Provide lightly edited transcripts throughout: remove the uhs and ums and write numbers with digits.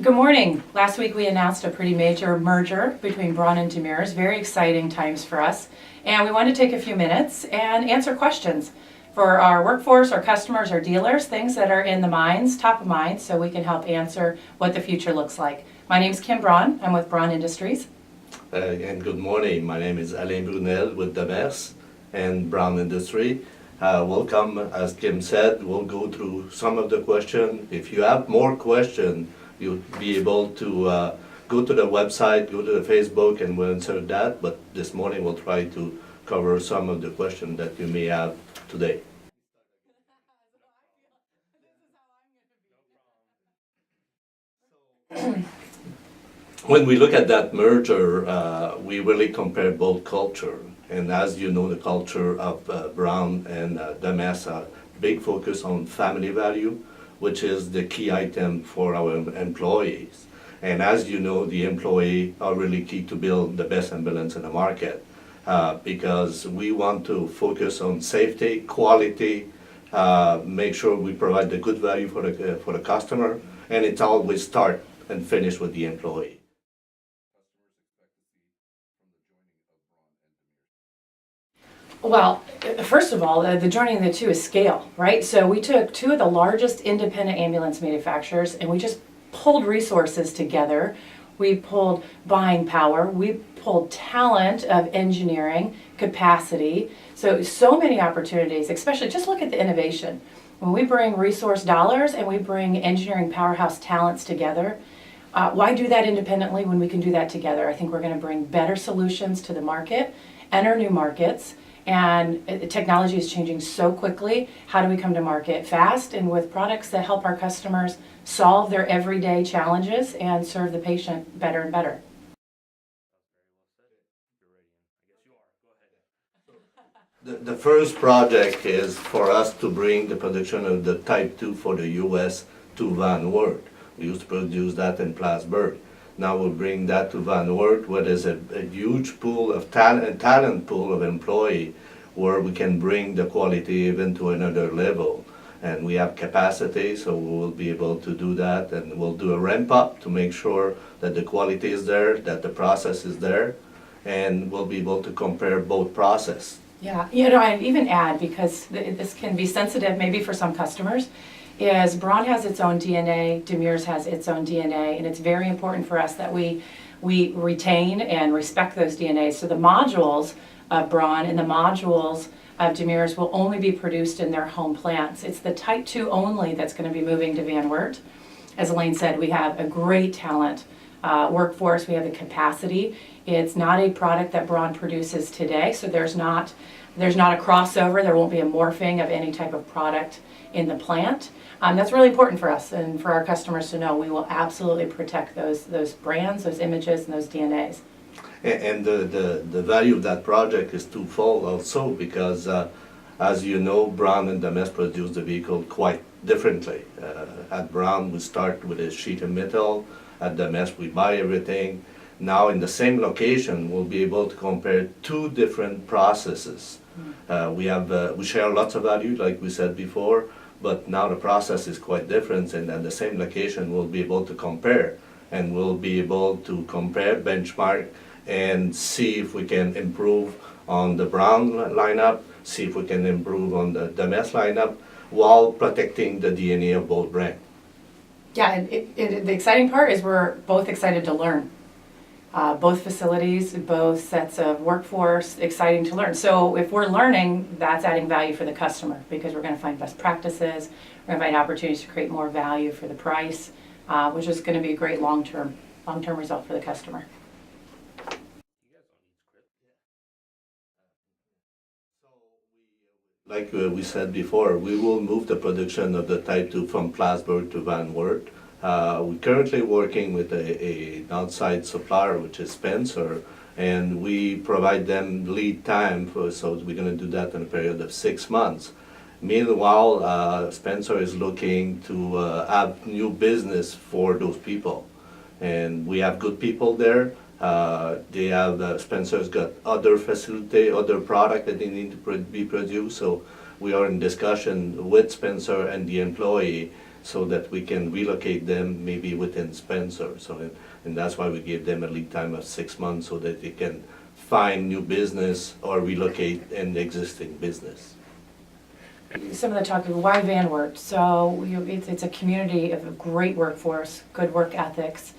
Good morning. Last week we announced a pretty major merger between Braun and Demers. Very exciting times for us. And we want to take a few minutes and answer questions for our workforce, our customers, our dealers, things that are in the minds, top of mind, so we can help answer what the future looks like. My name is Kim Braun. I'm with Braun Industries. And good morning. My name is Alain Brunelle with Demers and Braun Industries. Welcome. As Kim said, we'll go through some of the questions. If you have more questions, you'll be able to go to the website, go to the Facebook, and we'll answer that. But this morning we'll try to cover some of the questions that you may have today. When we look at that merger, we really compare both culture. And as you know, the culture of Braun and Demers are big focus on family value, which is the key item for our employees. And as you know, the employee are really key to build the best ambulance in the market because we want to focus on safety, quality, make sure we provide the good value for the customer, and it's always start and finish with the employee. Well, first of all, the joining of the two is scale, right? So we took two of the largest independent ambulance manufacturers and we just pulled resources together. We pulled buying power, we pulled talent of engineering, capacity. So many opportunities, especially just look at the innovation. When we bring resource dollars and we bring engineering powerhouse talents together, why do that independently when we can do that together? I think we're going to bring better solutions to the market, enter new markets. And technology is changing so quickly. How do we come to market fast and with products that help our customers solve their everyday challenges and serve the patient better and better? The first project is for us to bring the production of the Type 2 for the U.S. to Van Wert. We used to produce that in PLATTSBURGH. Now we'll bring that to Van Wert, where there's a huge pool of talent pool of employee, where we can bring the quality even to another level. And we have capacity, so we will be able to do that, and we'll do a ramp up to make sure that the quality is there, that the process is there, and we'll be able to compare both process. Yeah, I'd even add, because this can be sensitive maybe for some customers, is Braun has its own DNA, Demers has its own DNA, and it's very important for us that we retain and respect those DNAs. So the modules of Braun and the modules of Demers will only be produced in their home plants. It's the Type 2 only that's going to be moving to Van Wert. As Alain said, we have a great talent workforce, we have the capacity. It's not a product that Braun produces today, so there's not a crossover, there won't be a morphing of any type of product in the plant. That's really important for us and for our customers to know. We will absolutely protect those brands, those images, and those DNAs. And the value of that project is twofold also because, as you know, Braun and Demers produce the vehicle quite differently. At Braun, we start with a sheet of metal. At Demers, we buy everything. Now, in the same location, we'll be able to compare two different processes. We share lots of value, like we said before, but now the process is quite different, and at the same location, we'll be able to compare, and we'll be able to compare, benchmark, and see if we can improve on the Braun lineup, see if we can improve on the Demers lineup, while protecting the DNA of both brands. Yeah, and the exciting part is we're both excited to learn. Both facilities, both sets of workforce, exciting to learn. So if we're learning, that's adding value for the customer because we're going to find best practices, we're going to find opportunities to create more value for the price, which is going to be a great long-term result for the customer. Like we said before, we will move the production of the Type 2 from PLATTSBURGH to Van Wert. We're currently working with an outside supplier, which is Spencer, and we provide them lead time, so we're going to do that in a period of 6 months. Meanwhile, Spencer is looking to have new business for those people, and we have good people there. They have, Spencer's got other facility, other product that they need to be produced, so we are in discussion with Spencer and the employee so that we can relocate them maybe within Spencer. And that's why we give them a lead time of 6 months so that they can find new business or relocate in the existing business. Some of the talk of why Van Wert. So it's a community of a great workforce, good work ethics.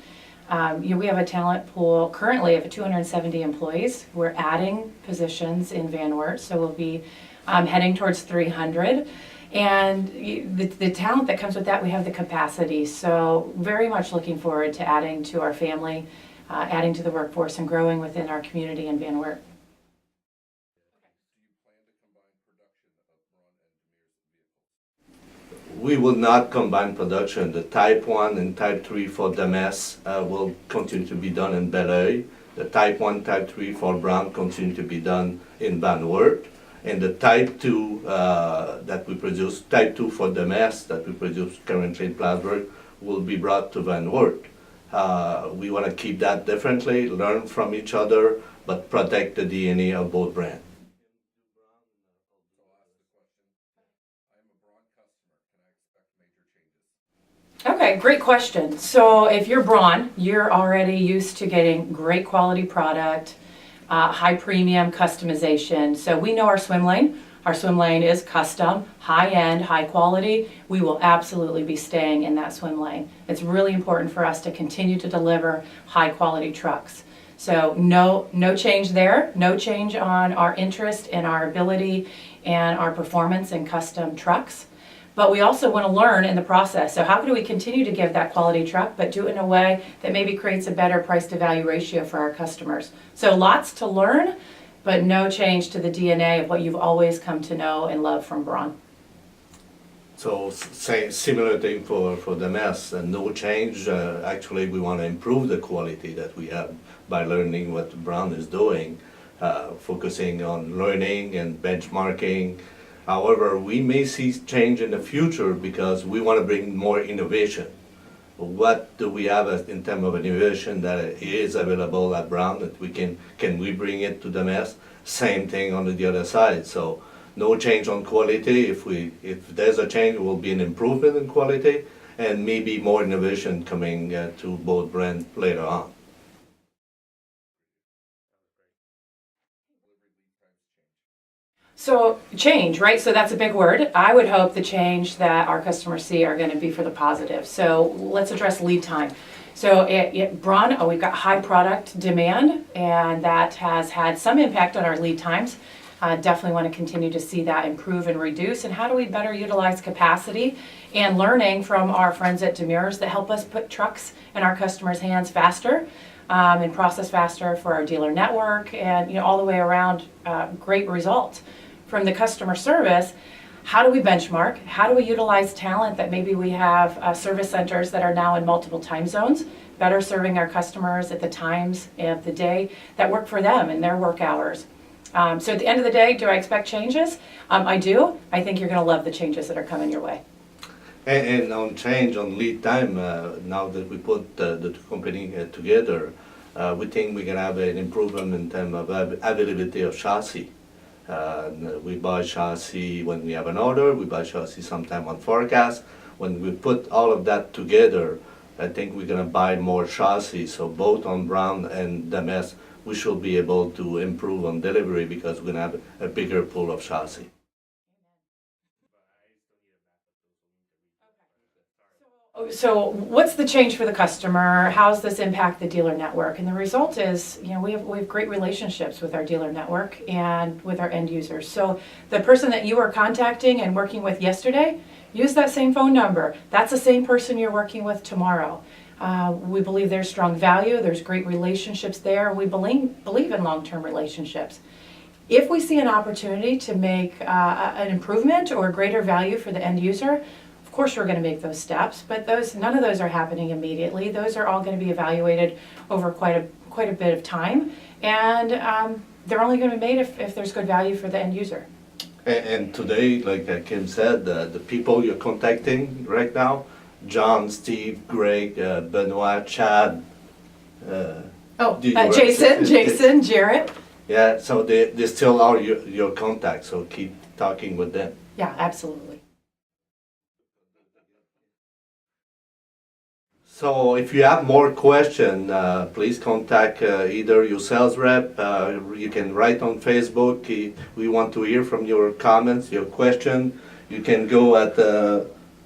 We have a talent pool currently of 270 employees. We're adding positions in Van Wert, so we'll be heading towards 300. And the talent that comes with that, we have the capacity. So very much looking forward to adding to our family, adding to the workforce, and growing within our community in Van Wert. We will not combine production. The Type 1 and Type 3 for Demers will continue to be done in Belleuil. The Type 1, Type 3 for Braun continue to be done in Van Wert. And the Type 2 that we produce, Type 2 for Demers that we produce currently in PLATTSBURGH will be brought to Van Wert. We want to keep that differently, learn from each other, but protect the DNA of both brands. Okay, great question. So if you're Braun, you're already used to getting great quality product, high premium customization. So we know our swim lane. Our swim lane is custom, high-end, high quality. We will absolutely be staying in that swim lane. It's really important for us to continue to deliver high-quality trucks. So no change there, no change on our interest and our ability and our performance in custom trucks. But we also want to learn in the process. So how do we continue to give that quality truck, but do it in a way that maybe creates a better price to value ratio for our customers? So lots to learn, but no change to the DNA of what you've always come to know and love from Braun. So similar thing for Demers, no change. Actually, we want to improve the quality that we have by learning what Braun is doing, focusing on learning and benchmarking. However, we may see change in the future because we want to bring more innovation. What do we have in terms of innovation that is available at Braun that we can we bring it to Demers? Same thing on the other side. So no change on quality. If there's a change, it will be an improvement in quality and maybe more innovation coming to both brands later on. So change, right? So that's a big word. I would hope the change that our customers see are going to be for the positive. So let's address lead time. So at Braun, we've got high product demand, and that has had some impact on our lead times. Definitely want to continue to see that improve and reduce. And how do we better utilize capacity and learning from our friends at Demers that help us put trucks in our customers' hands faster and process faster for our dealer network, and all the way around, great results. From the customer service, how do we benchmark? How do we utilize talent that maybe we have service centers that are now in multiple time zones, better serving our customers at the times of the day that work for them and their work hours? So at the end of the day, do I expect changes? I do. I think you're going to love the changes that are coming your way. And on change on lead time, now that we put the two companies together, we think we can have an improvement in terms of availability of chassis. We buy chassis when we have an order, we buy chassis sometime on forecast. When we put all of that together, I think we're going to buy more chassis. So both on Braun and Demers, we should be able to improve on delivery because we're going to have a bigger pool of chassis. So what's the change for the customer? How does this impact the dealer network? And the result is, we have great relationships with our dealer network and with our end users. So the person that you were contacting and working with yesterday, use that same phone number. That's the same person you're working with tomorrow. We believe there's strong value, there's great relationships there. We believe in long-term relationships. If we see an opportunity to make an improvement or greater value for the end user, of course we're going to make those steps, but none of those are happening immediately. Those are all going to be evaluated over quite a bit of time, and they're only going to be made if there's good value for the end user. And today, like Kim said, the people you're contacting right now, John, Steve, Greg, Benoit, Chad. Jason, Jarrett. Yeah, so they still are your contacts, so keep talking with them. Yeah, absolutely. So if you have more question, please contact either your sales rep. You can write on Facebook. We want to hear from your comments, your question. You can go at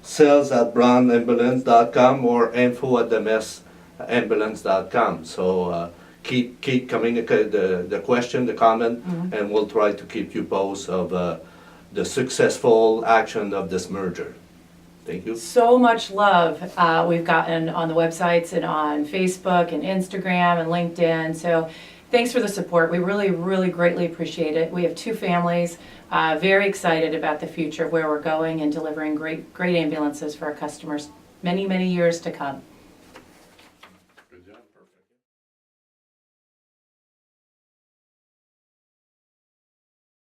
sales@braunambulance.com or info@demesambulance.com. So keep communicate the question, the comment, and we'll try to keep you posted of the successful action of this merger. Thank you. So much love we've gotten on the websites and on Facebook and Instagram and LinkedIn. So thanks for the support. We really, really greatly appreciate it. We have two families, very excited about the future of where we're going and delivering great ambulances for our customers many, many years to come.